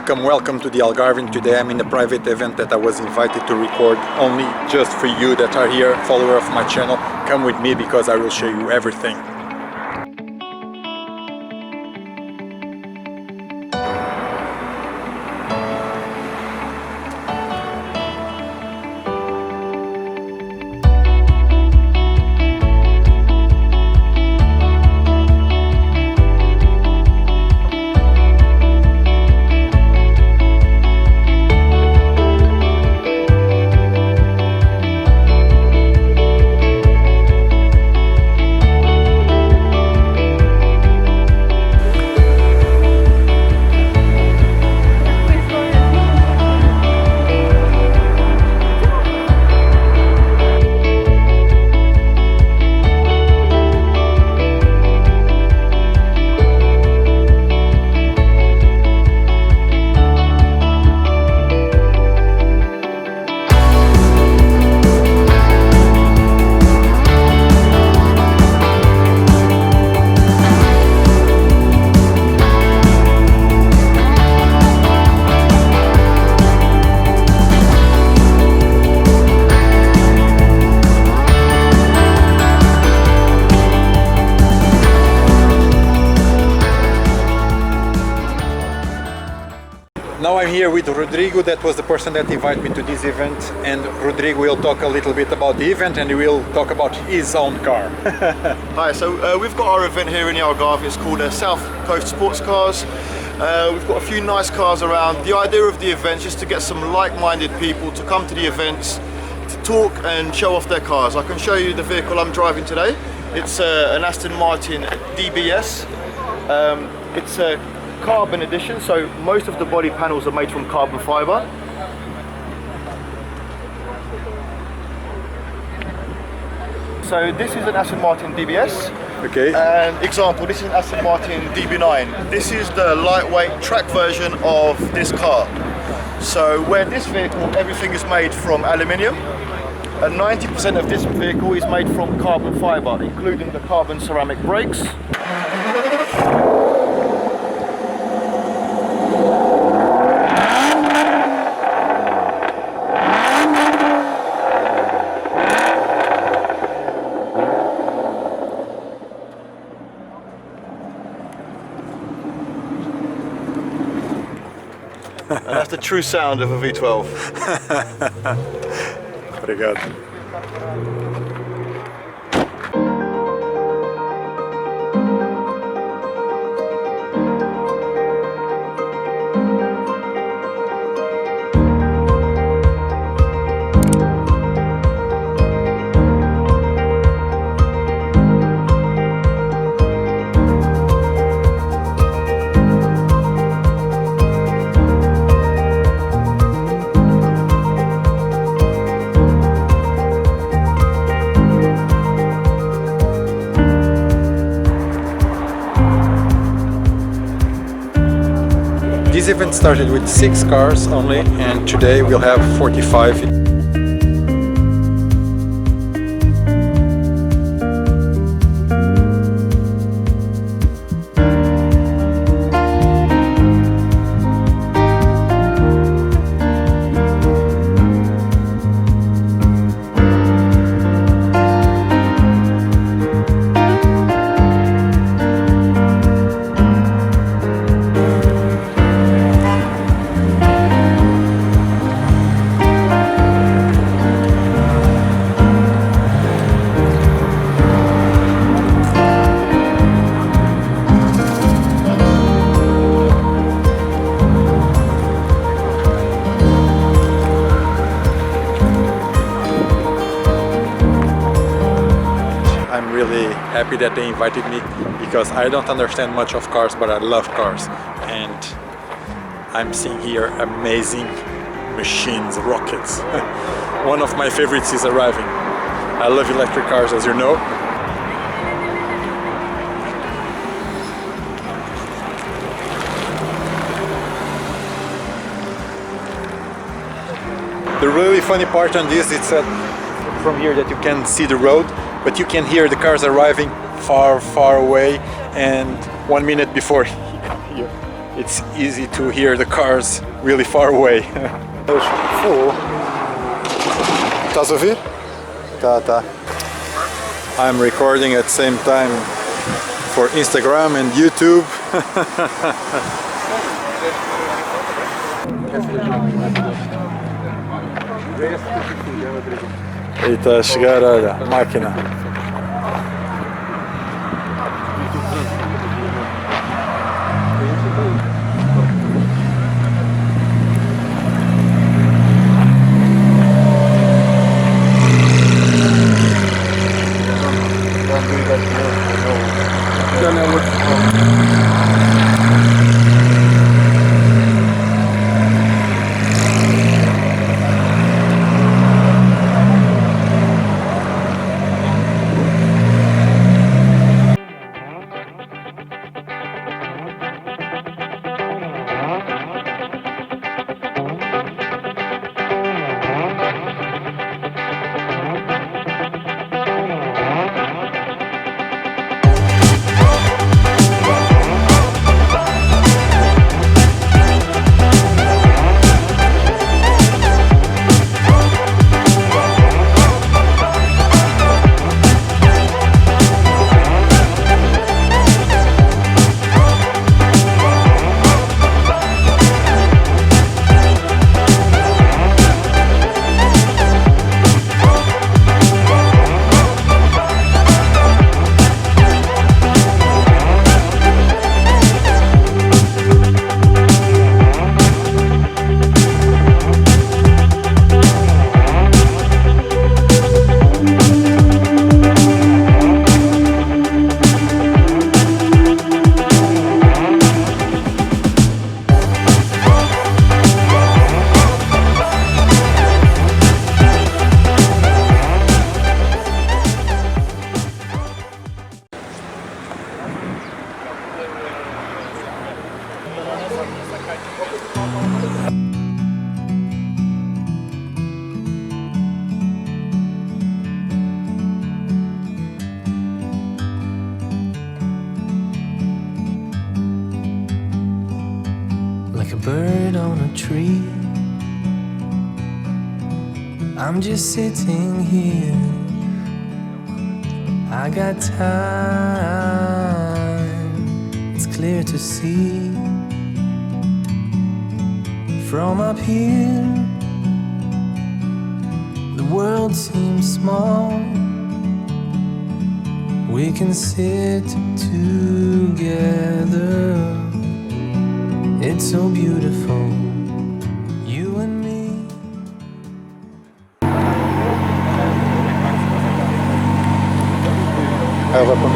Welcome to the Algarve. Today I'm in a private event that I was invited to record only just for you that are here, follower of my channel. Come with me because I will show you everything. Now I'm here with Rodrigo, that was the person that invited me to this event, and Rodrigo will talk a little bit about the event and he will talk about his own car. Hi, so we've got our event here in the Algarve. It's called South Coast Sports Cars. We've got a few nice cars around. The idea of the event is just to get some like-minded people to come to the events, to talk and show off their cars. I can show you the vehicle I'm driving today. It's an Aston Martin DBS. It's a carbon edition, so most of the body panels are made from carbon fiber. So this is an Aston Martin DBS. Okay. And example, this is an Aston Martin DB9. This is the lightweight track version of this car. So where this vehicle, everything is made from aluminium, and 90% of this vehicle is made from carbon fiber, including the carbon ceramic brakes. And that's the true sound of a V12. Obrigado. This event started with 6 cars only, and today we'll have 45. Really happy that they invited me, because I don't understand much of cars, but I love cars, and I'm seeing here amazing machines, rockets. One of my favorites is arriving. I love electric cars, as you know. The really funny part on this is that from here that you can see the road, but you can hear the cars arriving far away, and 1 minute before here it's easy to hear the cars really far away. Estás a ouvir? Tá. I'm recording at the same time for Instagram and YouTube. E está a chegar, olha, a máquina. Like a bird on a tree, I'm just sitting here. I got time, it's clear to see. From up here, the world seems small. We can sit together. It's so beautiful, you and me. Ela vai para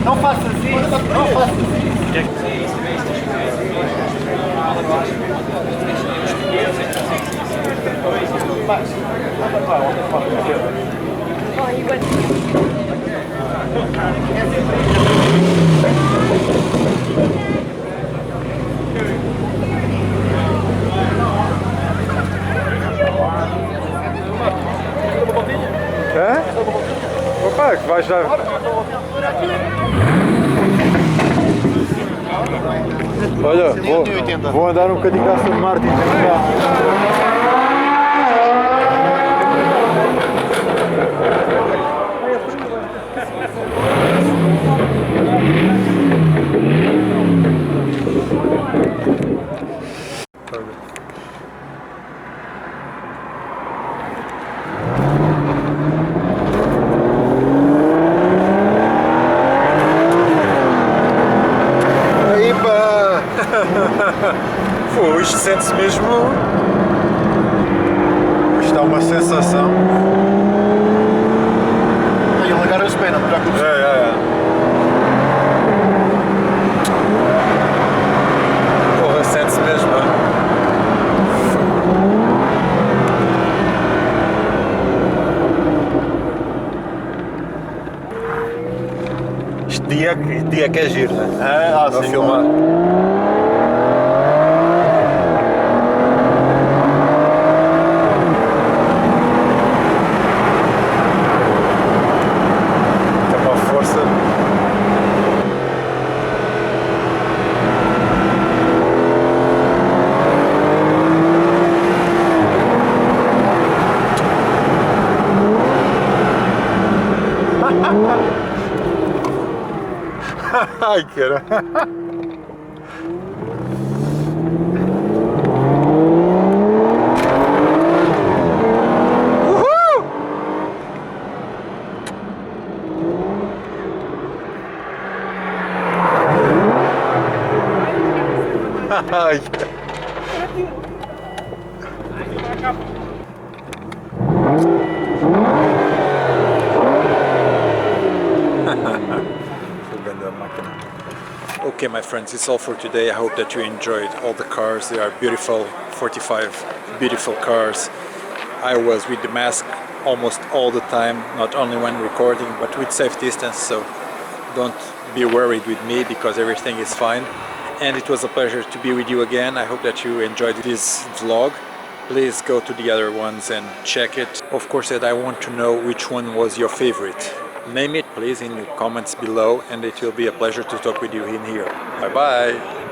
Não faças isso, não faças isso. É? Opa, que vais dar. Olha, vou andar um bocadinho da Aston Martin. Pô, isto sente-se mesmo. Isto dá uma sensação. Ele agarra as penas, já que Porra, sente-se mesmo. Isto dia que é giro, né? Vou sim. filmar. Tem uma força. Ai, cara. Ai. Okay, my friends, it's all for today. I hope that you enjoyed all the cars. They are beautiful, 45 beautiful cars. I was with the mask almost all the time, not only when recording, but with safe distance, so don't be worried with me because everything is fine. And it was a pleasure to be with you again. I hope that you enjoyed this vlog. Please go to the other ones and check it. Of course, I want to know which one was your favorite. Name it please in the comments below, and it will be a pleasure to talk with you in here. Bye bye!